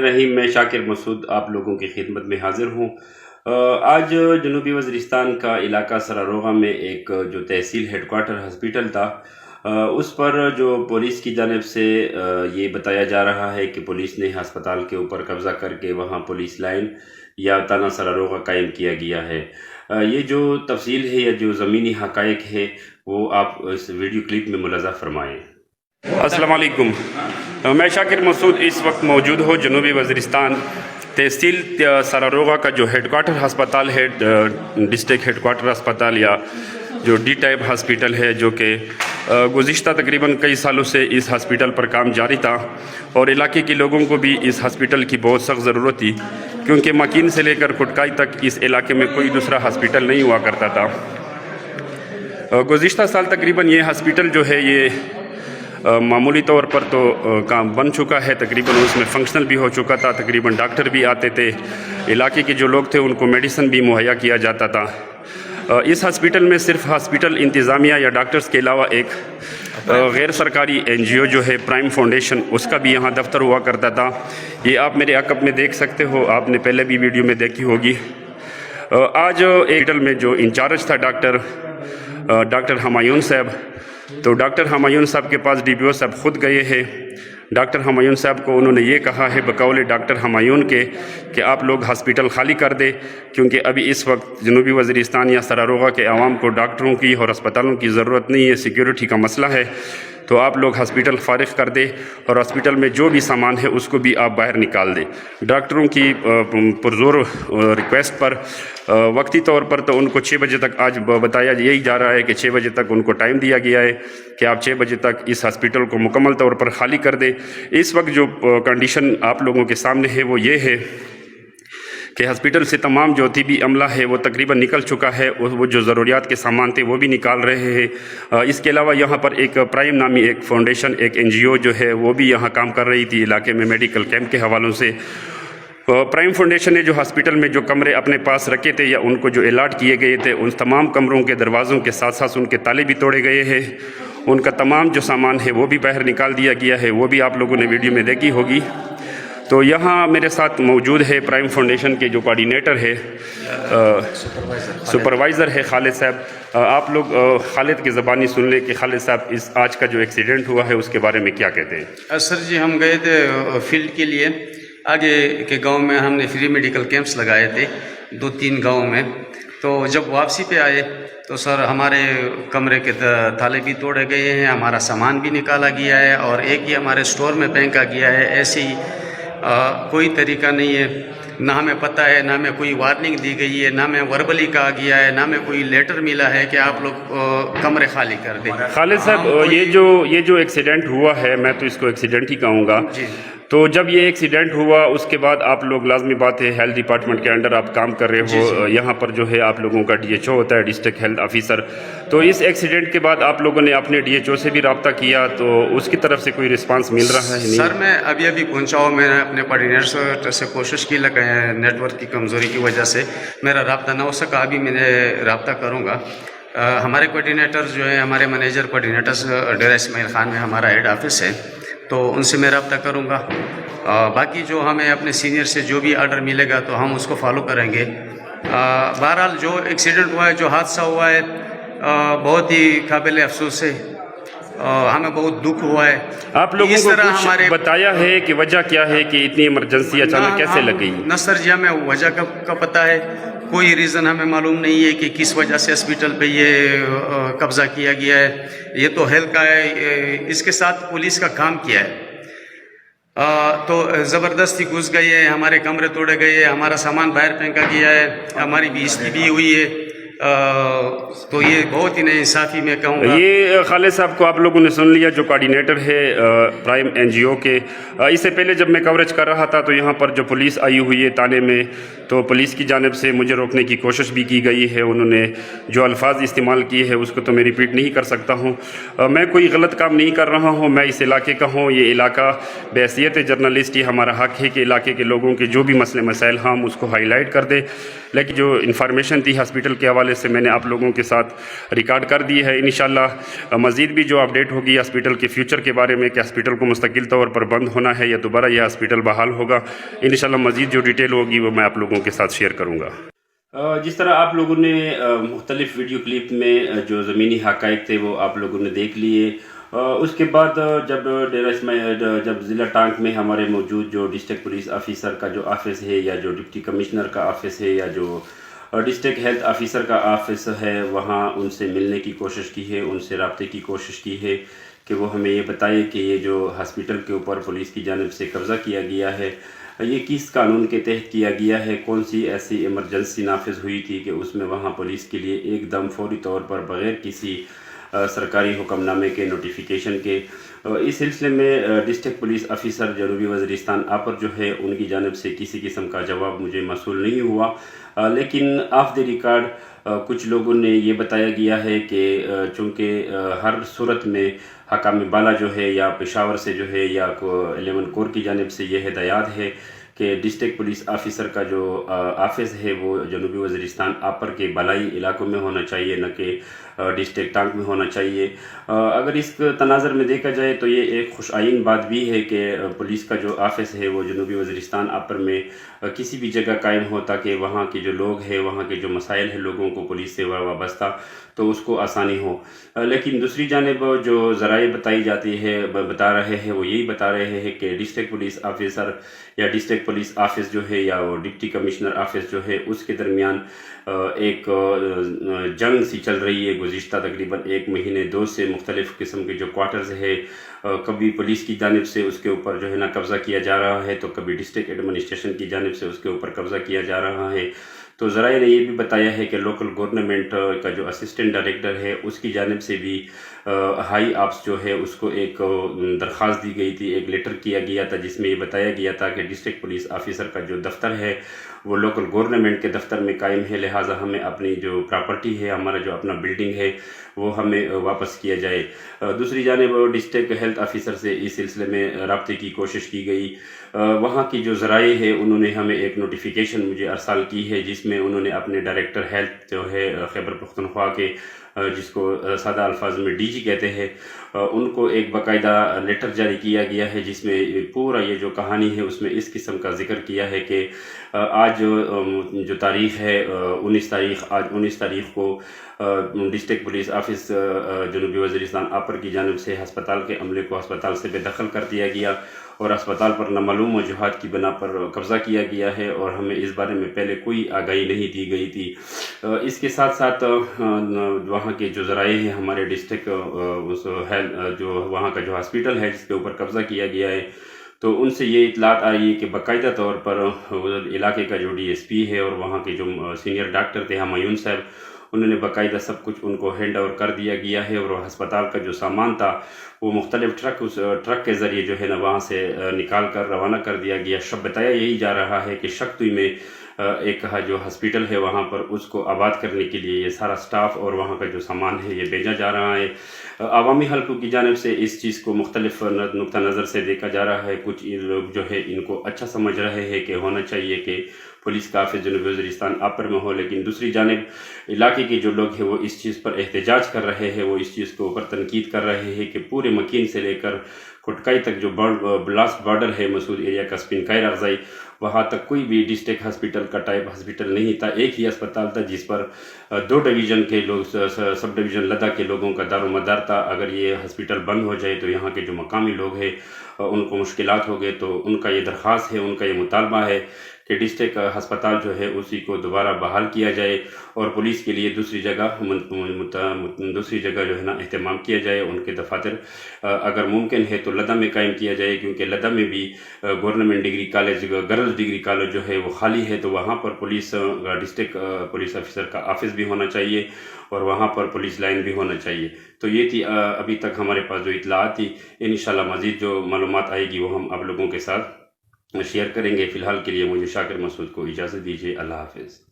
रहीम मैं शाकिर मसूद आप लोगों की खिदमत में हाजिर हूँ। आज जनूबी वज़ीरिस्तान का इलाका सरारोगा में एक जो तहसील हेडक्वार्टर हॉस्पिटल था, उस पर जो पुलिस की जानिब से ये बताया जा रहा है कि पुलिस ने हस्पताल के ऊपर कब्ज़ा करके वहाँ पुलिस लाइन या थाना सरारोगा कायम किया गया है। ये जो तफसील है या जो ज़मीनी हक़ाइक़ है वो आप इस वीडियो क्लिप में मुलाज़ा फरमाएँ। अस्सलाम वालेकुम, मैं शाकिर मसूद इस वक्त मौजूद हूँ जनूबी वज़ीरिस्तान तहसील सरारोगा का जो हेडक्वार्टर हस्पताल है, डिस्ट्रिक्ट हेडक्वार्टर अस्पताल या जो डी टाइप हॉस्पिटल है, जो कि गुज़िश्ता तकरीबन कई सालों से इस हॉस्पिटल पर काम जारी था और इलाके के लोगों को भी इस हॉस्पिटल की बहुत सख्त ज़रूरत थी, क्योंकि मकीन से लेकर कुटकाई तक इस इलाके में कोई दूसरा हॉस्पिटल नहीं हुआ करता था। गुज़िश्ता साल तकरीबन ये हॉस्पिटल जो है ये मामूली तौर पर तो काम बन चुका है, तकरीबन उसमें फंक्शनल भी हो चुका था, तकरीबन डॉक्टर भी आते थे, इलाके के जो लोग थे उनको मेडिसिन भी मुहैया किया जाता था। इस हॉस्पिटल में सिर्फ हॉस्पिटल इंतज़ामिया या डॉक्टर्स के अलावा एक गैर सरकारी NGO जो है प्राइम फाउंडेशन, उसका भी यहाँ दफ्तर हुआ करता था। ये आप मेरे अक़ब में देख सकते हो, आपने पहले भी वीडियो में देखी होगी। आज हॉस्पिटल में जो इंचार्ज था डॉक्टर हमायून साहब, तो डॉक्टर हमायून साहब के पास DPO साहब ख़ुद गए हैं। डॉक्टर हमायून साहब को उन्होंने ये कहा है बकौल डॉक्टर हमायून के कि आप लोग हॉस्पिटल खाली कर दें, क्योंकि अभी इस वक्त जनूबी वज़ीरिस्तान या सरारोगा के आवाम को डॉक्टरों की और अस्पतालों की ज़रूरत नहीं है, सिक्योरिटी का मसला है, तो आप लोग हॉस्पिटल फ़ारिग कर दें और हॉस्पिटल में जो भी सामान है उसको भी आप बाहर निकाल दें। डॉक्टरों की पुरज़ोर रिक्वेस्ट पर वक्ती तौर पर तो उनको 6 बजे तक आज बताया यही जा रहा है कि 6 बजे तक उनको टाइम दिया गया है कि आप 6 बजे तक इस हॉस्पिटल को मुकम्मल तौर पर खाली कर दें। इस वक्त जो कंडीशन आप लोगों के सामने है वो ये है कि हॉस्पिटल से तमाम जो तिबी अमला है वो तकरीबन निकल चुका है, वो जो ज़रूरियात के सामान थे वो भी निकाल रहे हैं। इसके अलावा यहाँ पर एक प्राइम नामी एक फाउंडेशन, एक NGO जो है वो भी यहाँ काम कर रही थी इलाके में मेडिकल कैंप के हवालों से। प्राइम फाउंडेशन ने जो हॉस्पिटल में जो कमरे अपने पास रखे थे या उनको जो अलाट किए गए थे, उन तमाम कमरों के दरवाज़ों के साथ साथ उनके ताले भी तोड़े गए हैं, उनका तमाम जो सामान है वो भी बाहर निकाल दिया गया है, वो भी आप लोगों ने वीडियो में देखी होगी। तो यहाँ मेरे साथ मौजूद है प्राइम फाउंडेशन के जो कोऑर्डिनेटर है, सुपरवाइज़र है खालिद साहब। आप लोग खालिद की ज़बानी सुन लें कि खालिद साहब इस आज का जो एक्सीडेंट हुआ है उसके बारे में क्या कहते हैं। सर जी, हम गए थे फील्ड के लिए, आगे के गांव में हमने फ्री मेडिकल कैंप्स लगाए थे 2-3 गाँव में। तो जब वापसी पे आए तो सर हमारे कमरे के ताले भी तोड़े गए हैं, हमारा सामान भी निकाला गया है और एक ही हमारे स्टोर में फेंका गया है। ऐसे ही कोई तरीका नहीं है, ना हमें पता है, ना हमें कोई वार्निंग दी गई है, ना हमें वर्बली कहा गया है, ना हमें कोई लेटर मिला है कि आप लोग कमरे खाली कर दें। खालिद साहब, ये जो एक्सीडेंट हुआ है, मैं तो इसको एक्सीडेंट ही कहूँगा। तो जब ये एक्सीडेंट हुआ उसके बाद आप लोग, लाजमी बात है, हेल्थ डिपार्टमेंट के अंडर आप काम कर रहे हो, यहाँ पर जो है आप लोगों का DHO होता है, डिस्ट्रिक्ट हेल्थ ऑफिसर। तो इस एक्सीडेंट के बाद आप लोगों ने अपने DHO से भी रब्ता किया, तो उसकी तरफ से कोई रिस्पांस मिल रहा है? नहीं सर, मैं अभी पहुँचा हूँ, मैंने अपने कोऑर्डिनेटर से कोशिश की, लगा नेटवर्क की कमज़ोरी की वजह से मेरा रब्ता ना हो सका। अभी मैंने रब्ता करूँगा। हमारे कोऑर्डिनेटर जो है, हमारे मैनेजर कोऑर्डिनेटर डेरा इस्माइल खान में हमारा हेड ऑफिस है, तो उनसे मैं रब्ता करूँगा। बाकी जो हमें अपने सीनियर से जो भी आर्डर मिलेगा तो हम उसको फॉलो करेंगे। बहरहाल जो एक्सीडेंट हुआ है, जो हादसा हुआ है, बहुत ही काबिल अफसोस है, हमें बहुत दुख हुआ है। आप लोगों को कुछ बताया है कि वजह क्या है कि इतनी इमरजेंसी अचानक कैसे लग गई? न सर जी, हमें वजह का पता है, कोई रीज़न हमें मालूम नहीं है कि किस वजह से हॉस्पिटल पे ये कब्ज़ा किया गया है। ये तो हेल्थ का है, इसके साथ पुलिस का काम किया है। तो ज़बरदस्ती घुस गई है, हमारे कमरे तोड़े गए हैं, हमारा सामान बाहर फेंका गया है, हमारी बेइज्जती भी हुई है। तो ये बहुत ही नाइंसाफ़ी मैं कहूँगा। ये खालिद साहब को आप लोगों ने सुन लिया, जो कोऑर्डिनेटर है प्राइम NGO के। इससे पहले जब मैं कवरेज कर रहा था तो यहाँ पर जो पुलिस आई हुई है थाने में, तो पुलिस की जानिब से मुझे रोकने की कोशिश भी की गई है। उन्होंने जो अल्फाज इस्तेमाल किए हैं उसको तो मैं रिपीट नहीं कर सकता हूँ। मैं कोई गलत काम नहीं कर रहा हूँ, मैं इस इलाके का हूँ। ये इलाका बहैसियत जर्नलिस्ट, ये हमारा हक़ है कि इलाके के लोगों के जो भी मसले मसाइल हम उसको हाईलाइट कर दें। लेकिन जो इन्फॉर्मेशन थी हॉस्पिटल के हवाले حوالے سے میں نے آپ لوگوں کے ساتھ ریکارڈ کر دی ہے. انشاءاللہ مزید بھی جو اپڈیٹ ہوگی ہاسپٹل کے فیوچر کے بارے میں کہ ہاسپٹل کو مستقل طور پر بند ہونا ہے یا دوبارہ یہ ہاسپٹل بحال ہوگا، انشاءاللہ مزید جو ڈیٹیل ہوگی وہ میں آپ لوگوں کے ساتھ شیئر کروں گا. جس طرح آپ لوگوں نے مختلف ویڈیو کلپ میں جو زمینی حقائق تھے وہ آپ لوگوں نے دیکھ لیے. اس کے بعد جب جب ضلع ٹانک میں ہمارے موجود جو ڈسٹرکٹ پولیس آفیسر کا جو آفس ہے یا جو ڈپٹی کمشنر کا آفس ہے یا جو ڈسٹرکٹ ہیلتھ آفیسر کا آفس ہے، وہاں ان سے ملنے کی کوشش کی ہے، ان سے رابطے کی کوشش کی ہے کہ وہ ہمیں یہ بتائے کہ یہ جو ہاسپٹل کے اوپر پولیس کی جانب سے قبضہ کیا گیا ہے یہ کس قانون کے تحت کیا گیا ہے، کون سی ایسی ایمرجنسی نافذ ہوئی تھی کہ اس میں وہاں پولیس کے لیے ایک دم فوری طور پر بغیر کسی سرکاری حکم نامے کے نوٹیفیکیشن کے. اس سلسلے میں ڈسٹرکٹ پولیس آفیسر جنوبی وزیرستان اپر جو ہے ان کی جانب سے کسی قسم کا جواب مجھے موصول نہیں ہوا، لیکن آف دی ریکارڈ کچھ لوگوں نے یہ بتایا گیا ہے کہ چونکہ ہر صورت میں حکام بالا جو ہے یا پشاور سے جو ہے یا 11 کور کی جانب سے یہ ہدایات ہے کہ ڈسٹرکٹ پولیس آفیسر کا جو آفس ہے وہ جنوبی وزیرستان اپر کے بالائی علاقوں میں ہونا چاہیے، نہ کہ ڈسٹرکٹ ٹانک میں ہونا چاہیے. اگر اس تناظر میں دیکھا جائے تو یہ ایک خوش آئین بات بھی ہے کہ پولیس کا جو آفس ہے وہ جنوبی وزیرستان اپر میں کسی بھی جگہ قائم ہو تاکہ وہاں کے جو لوگ ہیں، وہاں کے جو مسائل ہیں لوگوں کو پولیس سے وابستہ، تو اس کو آسانی ہو. لیکن دوسری جانب جو ذرائع بتا رہے ہیں وہ یہی بتا رہے ہیں کہ ڈسٹرکٹ پولیس آفیسر یا ڈسٹرکٹ پولیس آفس جو ہے یا ڈپٹی کمشنر آفس جو ہے اس کے درمیان ایک جنگ سی چل رہی ہے گزشتہ تقریباً 1 مہینے 2 سے. مختلف قسم کے جو کوارٹرز ہے کبھی پولیس کی جانب سے اس کے اوپر جو ہے نا قبضہ کیا جا رہا ہے تو کبھی ڈسٹرکٹ ایڈمنسٹریشن کی جانب سے اس کے اوپر قبضہ کیا جا رہا ہے. تو ذرائع نے یہ بھی بتایا ہے کہ لوکل گورنمنٹ کا جو اسسٹنٹ ڈائریکٹر ہے اس کی جانب سے بھی ہائی آپس جو ہے اس کو ایک درخواست دی گئی تھی، ایک لیٹر کیا گیا تھا جس میں یہ بتایا گیا تھا کہ ڈسٹرکٹ پولیس آفیسر کا جو دفتر ہے وہ لوکل گورنمنٹ کے دفتر میں قائم ہے، لہٰذا ہمیں اپنی جو پراپرٹی ہے، ہمارا جو اپنا بلڈنگ ہے وہ ہمیں واپس کیا جائے. دوسری جانب ڈسٹرکٹ ہیلتھ آفیسر سے اس سلسلے میں رابطے کی کوشش کی گئی. وہاں کی جو ذرائع ہے انہوں نے ہمیں ایک نوٹیفیکیشن مجھے ارسال کی ہے جس میں انہوں نے اپنے ڈائریکٹر ہیلتھ جو ہے خیبر پختونخوا کے، جس کو سادہ الفاظ میں ڈی جی کہتے ہیں، ان کو ایک باقاعدہ لیٹر جاری کیا گیا ہے جس میں پورا یہ جو کہانی ہے اس میں اس قسم کا ذکر کیا ہے کہ آج جو تاریخ ہے 19 تاریخ، آج 19 تاریخ کو ڈسٹرکٹ پولیس آفس جنوبی وزیرستان اپر کی جانب سے ہسپتال کے عملے کو ہسپتال سے بے دخل کر دیا گیا اور ہسپتال پر نامعلوم وجوہات کی بنا پر قبضہ کیا گیا ہے اور ہمیں اس بارے میں پہلے کوئی آگاہی نہیں دی گئی تھی. اس کے ساتھ ساتھ وہاں کے جو ذرائع ہیں ہمارے ڈسٹرکٹ جو وہاں کا جو ہاسپٹل ہے جس کے اوپر قبضہ کیا گیا ہے تو ان سے یہ اطلاعات آ رہی ہے کہ باقاعدہ طور پر علاقے کا جو ڈی ایس پی ہے اور وہاں کے جو سینئر ڈاکٹر تھے ہمایون صاحب، انہوں نے باقاعدہ سب کچھ ان کو ہینڈ اوور کر دیا گیا ہے اور وہ ہسپتال کا جو سامان تھا وہ مختلف ٹرک کے ذریعے جو ہے نا وہاں سے نکال کر روانہ کر دیا گیا. بتایا یہی جا رہا ہے کہ شکتوئی میں ایک جو ہاسپٹل ہے وہاں پر اس کو آباد کرنے کے لیے یہ سارا سٹاف اور وہاں کا جو سامان ہے یہ بھیجا جا رہا ہے. عوامی حلقوں کی جانب سے اس چیز کو مختلف نقطہ نظر سے دیکھا جا رہا ہے. کچھ لوگ جو ہے ان کو اچھا سمجھ رہے ہیں کہ ہونا چاہیے کہ پولیس کا آفس جنوبی وزیرستان اپر میں ہو، لیکن دوسری جانب علاقے کے جو لوگ ہیں وہ اس چیز پر احتجاج کر رہے ہیں، وہ اس چیز کو اوپر تنقید کر رہے ہیں کہ پورے مکین سے لے کر کھٹکائی تک جو بلاسٹ بارڈر ہے مسعود ایریا کا سپنکائی رغزائی، وہاں تک کوئی بھی ڈسٹرکٹ ہاسپٹل کا ٹائپ ہاسپٹل نہیں تھا. ایک ہی اسپتال تھا جس پر 2 ڈویژن کے لوگ، سب ڈویژن لدہ کے لوگوں کا دار و مدار تھا. اگر یہ ہاسپٹل بند ہو جائے تو یہاں کے جو مقامی لوگ ہیں ان کو مشکلات ہو گئے. تو ان کا یہ درخواست ہے، ان کا یہ مطالبہ ہے کہ ڈسٹرکٹ ہسپتال جو ہے اسی کو دوبارہ بحال کیا جائے اور پولیس کے لیے دوسری جگہ جو ہے نا اہتمام کیا جائے. ان کے دفاتر اگر ممکن ہے تو لدہ میں قائم کیا جائے، کیونکہ لدہ میں بھی government degree college, girls degree college جو ہے وہ خالی ہے، تو وہاں پر ڈسٹرکٹ پولیس آفیسر کا آفس بھی ہونا چاہیے اور وہاں پر پولیس لائن بھی ہونا چاہیے. تو یہ تھی ابھی تک ہمارے پاس جو اطلاعات تھی. انشاءاللہ مزید جو معلومات آئے گی وہ ہم آپ لوگوں کے ساتھ شیئر کریں گے. فی الحال کے لیے مجھے شاکر مسعود کو اجازت دیجیے. اللہ حافظ.